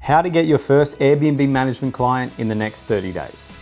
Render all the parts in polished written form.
How to get your first Airbnb management client in the next 30 days.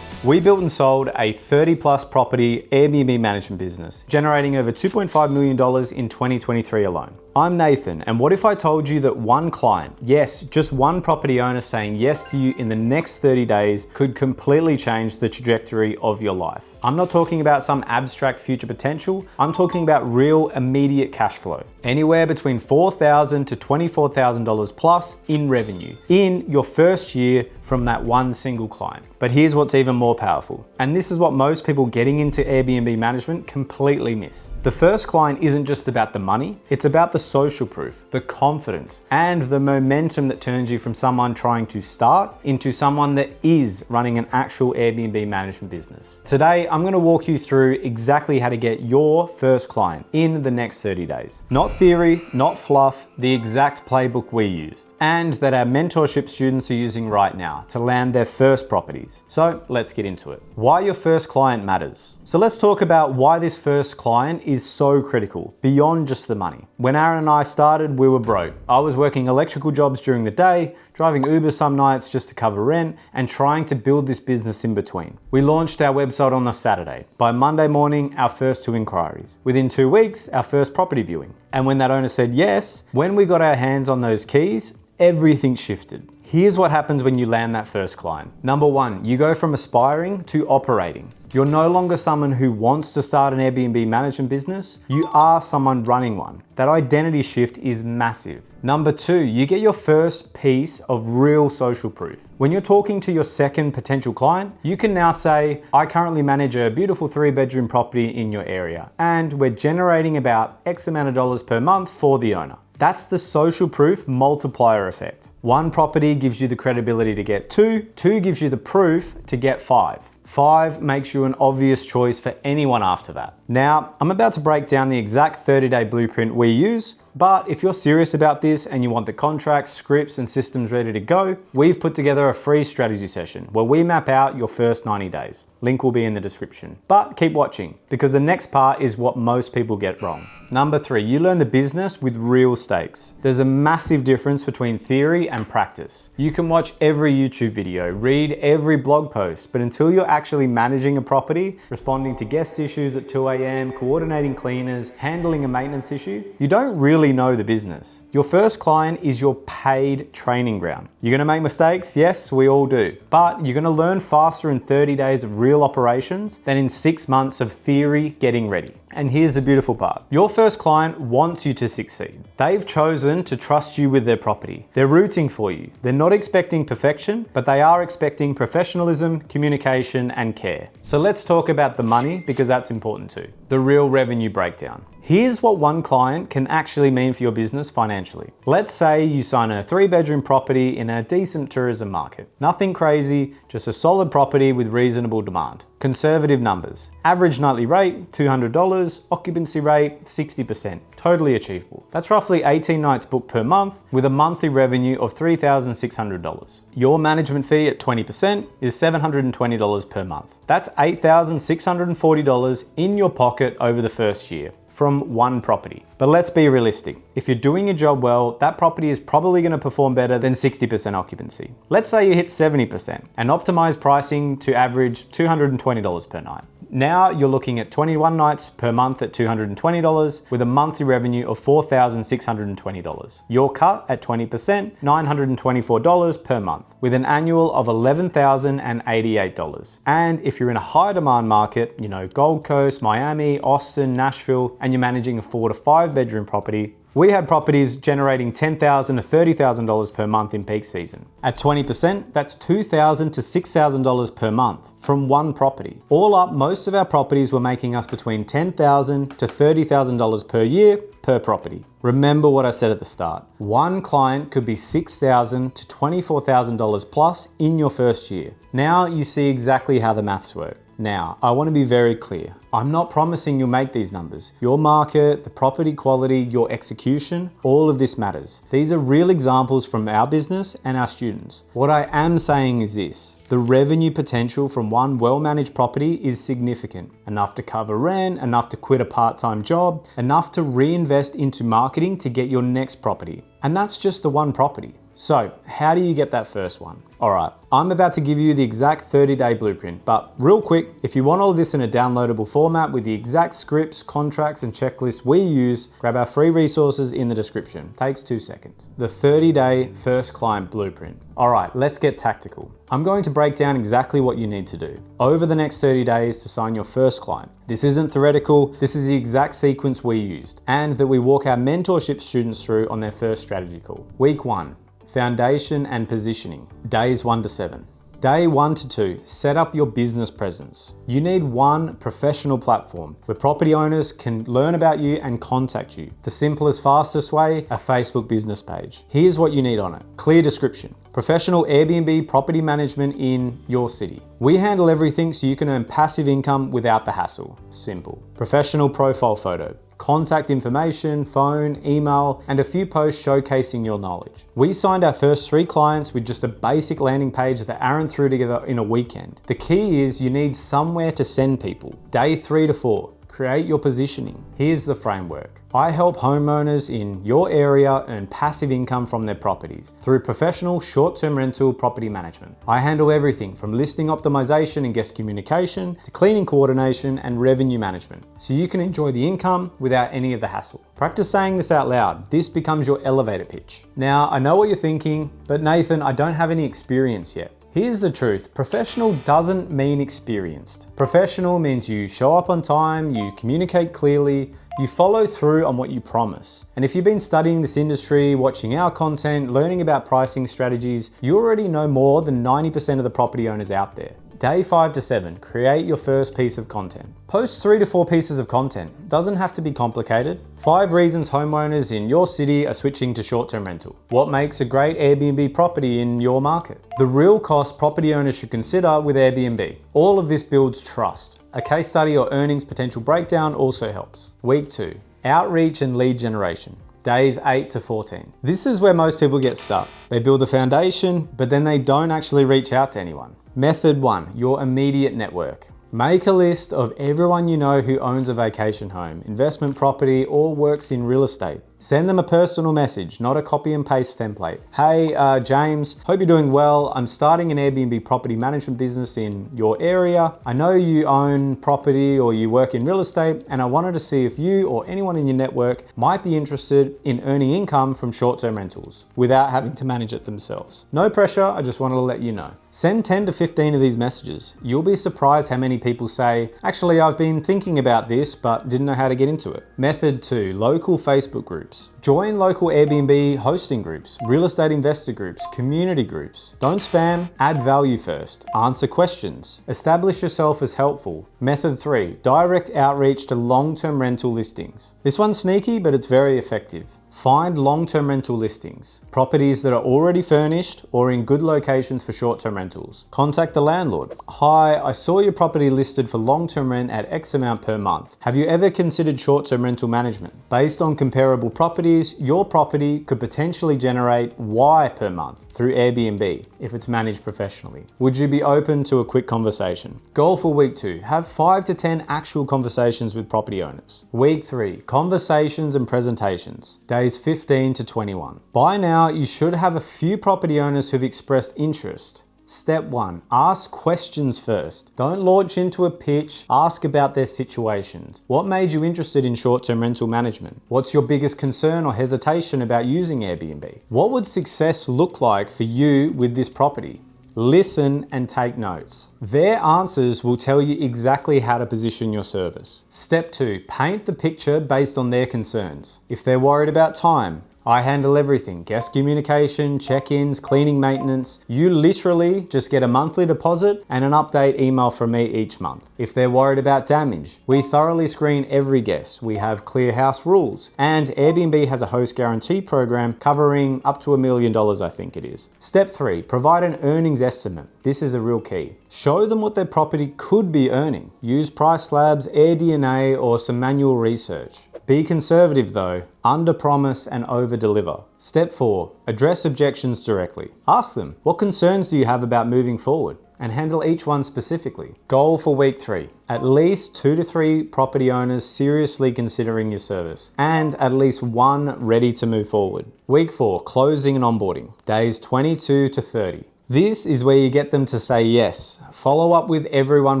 We built and sold a 30+ property Airbnb management business, generating over $2.5 million in 2023 alone. I'm Nathan, and what if I told you that one client, yes, just one property owner saying yes to you in the next 30 days could completely change the trajectory of your life? I'm not talking about some abstract future potential, I'm talking about real immediate cash flow. Anywhere between $4,000 to $24,000 plus in revenue in your first year from that one single client. But here's what's even more powerful, and this is what most people getting into Airbnb management completely miss. The first client isn't just about the money, it's about the social proof, the confidence, and the momentum that turns you from someone trying to start into someone that is running an actual Airbnb management business. Today, I'm gonna walk you through exactly how to get your first client in the next 30 days. Not theory, not fluff, the exact playbook we used, and that our mentorship students are using right now to land their first properties. So let's get into it. Why your first client matters. So let's talk about why this first client is so critical, beyond just the money. When Aaron and I started, we were broke. I was working electrical jobs during the day, driving Uber some nights just to cover rent, and trying to build this business in between. We launched our website on a Saturday. By Monday morning, our first 2 inquiries. Within 2 weeks, our first property viewing. And when that owner said yes, when we got our hands on those keys, everything shifted. Here's what happens when you land that first client. Number 1, you go from aspiring to operating. You're no longer someone who wants to start an Airbnb management business, you are someone running one. That identity shift is massive. Number 2, you get your first piece of real social proof. When you're talking to your second potential client, you can now say, I currently manage a beautiful 3-bedroom property in your area, and we're generating about X amount of dollars per month for the owner. That's the social proof multiplier effect. 1 property gives you the credibility to get 2, 2 gives you the proof to get 5. 5 makes you an obvious choice for anyone after that. Now, I'm about to break down the exact 30-day blueprint we use, but if you're serious about this and you want the contracts, scripts, and systems ready to go, we've put together a free strategy session where we map out your first 90 days. Link will be in the description. But keep watching, because the next part is what most people get wrong. Number 3, you learn the business with real stakes. There's a massive difference between theory and practice. You can watch every YouTube video, read every blog post, but until you're actually managing a property, responding to guest issues at 2 a.m., coordinating cleaners, handling a maintenance issue, you don't really know the business. Your first client is your paid training ground. You're gonna make mistakes, yes, we all do, but you're gonna learn faster in 30 days of real operations than in 6 months of theory getting ready. And here's the beautiful part. Your first client wants you to succeed. They've chosen to trust you with their property. They're rooting for you. They're not expecting perfection, but they are expecting professionalism, communication, and care. So let's talk about the money, because that's important too. The real revenue breakdown. Here's what one client can actually mean for your business financially. Let's say you sign a 3-bedroom property in a decent tourism market. Nothing crazy, just a solid property with reasonable demand. Conservative numbers. Average nightly rate, $200. Occupancy rate, 60%. Totally achievable. That's roughly 18 nights booked per month with a monthly revenue of $3,600. Your management fee at 20% is $720 per month. That's $8,640 in your pocket over the first year from one property. But let's be realistic. If you're doing your job well, that property is probably gonna perform better than 60% occupancy. Let's say you hit 70% and optimize pricing to average $220 per night. Now you're looking at 21 nights per month at $220 with a monthly revenue of $4,620. Your cut at 20%, $924 per month with an annual of $11,088. And if you're in a high demand market, you know, Gold Coast, Miami, Austin, Nashville, and you're managing a 4 to 5 bedroom property, we had properties generating $10,000 to $30,000 per month in peak season. At 20%, that's $2,000 to $6,000 per month from one property. All up, most of our properties were making us between $10,000 to $30,000 per year per property. Remember what I said at the start. One client could be $6,000 to $24,000 plus in your first year. Now you see exactly how the maths work. Now, I want to be very clear. I'm not promising you'll make these numbers. Your market, the property quality, your execution, all of this matters. These are real examples from our business and our students. What I am saying is this: the revenue potential from one well-managed property is significant. Enough to cover rent, enough to quit a part-time job, enough to reinvest into marketing to get your next property. And that's just the one property. So how do you get that first one? All right, I'm about to give you the exact 30-day blueprint, but real quick, if you want all of this in a downloadable format with the exact scripts, contracts, and checklists we use, grab our free resources in the description. Takes 2 seconds. The 30-day first client blueprint. All right, let's get tactical. I'm going to break down exactly what you need to do over the next 30 days to sign your first client. This isn't theoretical, this is the exact sequence we used and that we walk our mentorship students through on their first strategy call. Week 1. Foundation and positioning, days 1 to 7. Day 1 to 2, set up your business presence. You need one professional platform where property owners can learn about you and contact you. The simplest, fastest way, a Facebook business page. Here's what you need on it. Clear description. Professional Airbnb property management in your city. We handle everything so you can earn passive income without the hassle. Simple. Professional profile photo. Contact information, phone, email, and a few posts showcasing your knowledge. We signed our first 3 clients with just a basic landing page that Aaron threw together in a weekend. The key is you need somewhere to send people. Day 3 to 4. Create your positioning. Here's the framework. I help homeowners in your area earn passive income from their properties through professional short-term rental property management. I handle everything from listing optimization and guest communication to cleaning coordination and revenue management, so you can enjoy the income without any of the hassle. Practice saying this out loud. This becomes your elevator pitch. Now, I know what you're thinking, but Nathan, I don't have any experience yet. Here's the truth, professional doesn't mean experienced. Professional means you show up on time, you communicate clearly, you follow through on what you promise. And if you've been studying this industry, watching our content, learning about pricing strategies, you already know more than 90% of the property owners out there. Day 5 to 7, create your first piece of content. Post 3 to 4 pieces of content. Doesn't have to be complicated. 5 reasons homeowners in your city are switching to short-term rental. What makes a great Airbnb property in your market? The real cost property owners should consider with Airbnb. All of this builds trust. A case study or earnings potential breakdown also helps. Week 2, outreach and lead generation. Days 8 to 14. This is where most people get stuck. They build the foundation, but then they don't actually reach out to anyone. Method 1, your immediate network. Make a list of everyone you know who owns a vacation home, investment property, or works in real estate. Send them a personal message, not a copy and paste template. Hey, James, hope you're doing well. I'm starting an Airbnb property management business in your area. I know you own property or you work in real estate, and I wanted to see if you or anyone in your network might be interested in earning income from short-term rentals without having to manage it themselves. No pressure, I just wanted to let you know. Send 10 to 15 of these messages. You'll be surprised how many people say, actually, I've been thinking about this, but didn't know how to get into it. Method 2, local Facebook groups. Join local Airbnb hosting groups, real estate investor groups, community groups. Don't spam, add value first. Answer questions. Establish yourself as helpful. Method 3, direct outreach to long-term rental listings. This one's sneaky, but it's very effective. Find long-term rental listings, properties that are already furnished or in good locations for short-term rentals. Contact the landlord. Hi, I saw your property listed for long-term rent at X amount per month. Have you ever considered short-term rental management? Based on comparable properties, your property could potentially generate Y per month through Airbnb if it's managed professionally. Would you be open to a quick conversation? Goal for week 2, have 5 to 10 actual conversations with property owners. Week 3, conversations and presentations. Days 15 to 21. By now, you should have a few property owners who've expressed interest. Step 1, ask questions first. Don't launch into a pitch, ask about their situations. What made you interested in short-term rental management? What's your biggest concern or hesitation about using Airbnb? What would success look like for you with this property? Listen and take notes. Their answers will tell you exactly how to position your service. Step 2, paint the picture based on their concerns. If they're worried about time, I handle everything, guest communication, check-ins, cleaning maintenance. You literally just get a monthly deposit and an update email from me each month. If they're worried about damage, we thoroughly screen every guest. We have clear house rules, and Airbnb has a host guarantee program covering up to $1 million, I think it is. Step 3, provide an earnings estimate. This is a real key. Show them what their property could be earning. Use price slabs, AirDNA, or some manual research. Be conservative though, under-promise and over-deliver. Step 4, address objections directly. Ask them, what concerns do you have about moving forward? and handle each one specifically. Goal for week 3. At least 2 to 3 property owners seriously considering your service, and at least 1 ready to move forward. Week 4, closing and onboarding. Days 22 to 30. This is where you get them to say yes. Follow up with everyone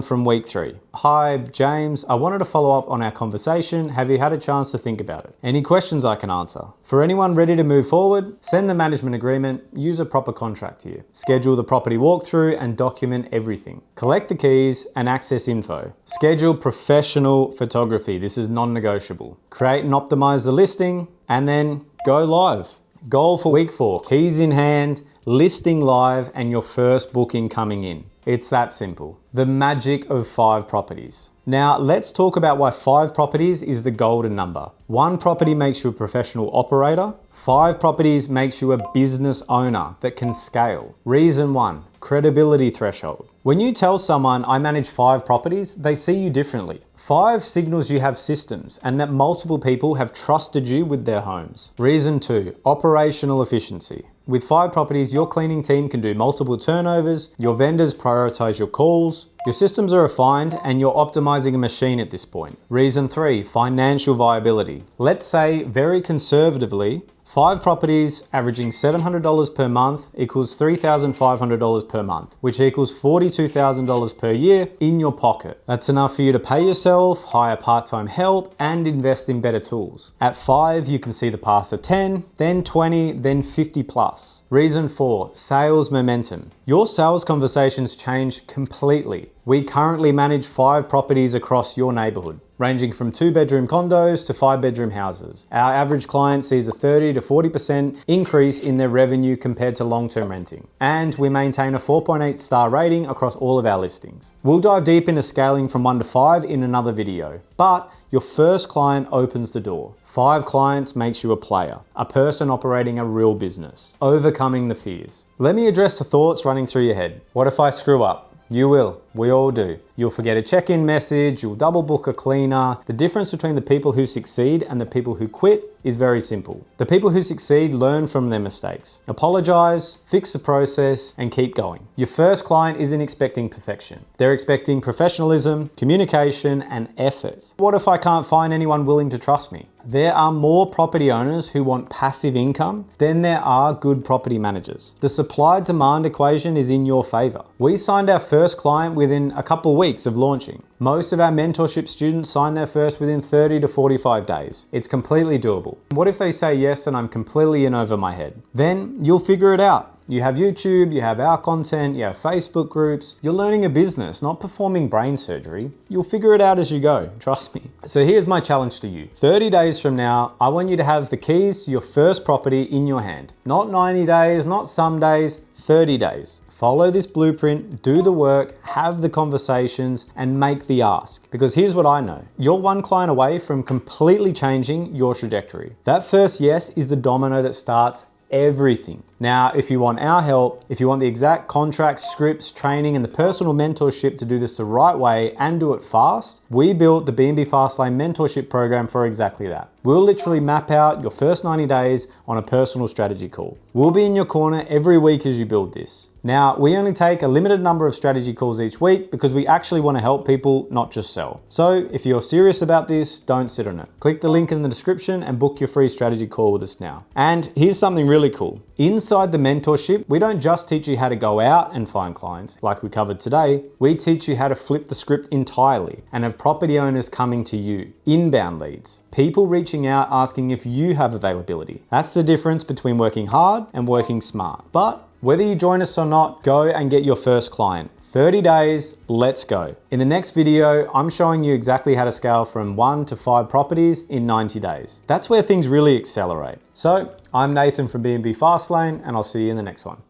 from week 3. Hi, James, I wanted to follow up on our conversation. Have you had a chance to think about it? Any questions I can answer? For anyone ready to move forward, send the management agreement, use a proper contract here. Schedule the property walkthrough and document everything. Collect the keys and access info. Schedule professional photography. This is non-negotiable. Create and optimize the listing, and then go live. Goal for week 4, keys in hand, listing live, and your first booking coming in. It's that simple. The magic of 5 properties. Now let's talk about why 5 properties is the golden number. 1 property makes you a professional operator. 5 properties makes you a business owner that can scale. Reason 1, credibility threshold. When you tell someone I manage 5 properties, they see you differently. 5 signals you have systems and that multiple people have trusted you with their homes. Reason 2, operational efficiency. With 5 properties, your cleaning team can do multiple turnovers, your vendors prioritize your calls, your systems are refined, and you're optimizing a machine at this point. Reason 3, financial viability. Let's say very conservatively, 5 properties averaging $700 per month equals $3,500 per month, which equals $42,000 per year in your pocket. That's enough for you to pay yourself, hire part-time help, and invest in better tools. At 5, you can see the path to 10, then 20, then 50 plus. Reason 4, sales momentum. Your sales conversations change completely. We currently manage 5 properties across your neighborhood, ranging from 2-bedroom condos to 5-bedroom houses. Our average client sees a 30 to 40% increase in their revenue compared to long-term renting. And we maintain a 4.8 star rating across all of our listings. We'll dive deep into scaling from 1 to 5 in another video, but your first client opens the door. 5 clients makes you a player, a person operating a real business, overcoming the fears. Let me address the thoughts running through your head. What if I screw up? You will. We all do. You'll forget a check-in message, you'll double book a cleaner. The difference between the people who succeed and the people who quit is very simple. The people who succeed learn from their mistakes, apologize, fix the process, and keep going. Your first client isn't expecting perfection. They're expecting professionalism, communication, and effort. What if I can't find anyone willing to trust me? There are more property owners who want passive income than there are good property managers. The supply-demand equation is in your favor. We signed our first client within a couple weeks of launching. Most of our mentorship students sign their first within 30 to 45 days. It's completely doable. What if they say yes and I'm completely in over my head? Then you'll figure it out. You have YouTube, you have our content, you have Facebook groups. You're learning a business, not performing brain surgery. You'll figure it out as you go, trust me. So here's my challenge to you. 30 days from now, I want you to have the keys to your first property in your hand. Not 90 days, not some days, 30 days. Follow this blueprint, do the work, have the conversations, and make the ask. Because here's what I know. You're 1 client away from completely changing your trajectory. That first yes is the domino that starts everything. Now, if you want our help, if you want the exact contracts, scripts, training, and the personal mentorship to do this the right way and do it fast, we built the BNB Fastlane mentorship program for exactly that. We'll literally map out your first 90 days on a personal strategy call. We'll be in your corner every week as you build this. Now, we only take a limited number of strategy calls each week because we actually want to help people, not just sell. So if you're serious about this, don't sit on it. Click the link in the description and book your free strategy call with us now. And here's something really cool. Inside the mentorship, we don't just teach you how to go out and find clients like we covered today. We teach you how to flip the script entirely and have property owners coming to you, inbound leads, people reaching out asking if you have availability. That's the difference between working hard and working smart. But whether you join us or not, go and get your first client. 30 days, let's go. In the next video, I'm showing you exactly how to scale from 1 to 5 properties in 90 days. That's where things really accelerate. So I'm Nathan from BNB Fastlane, and I'll see you in the next one.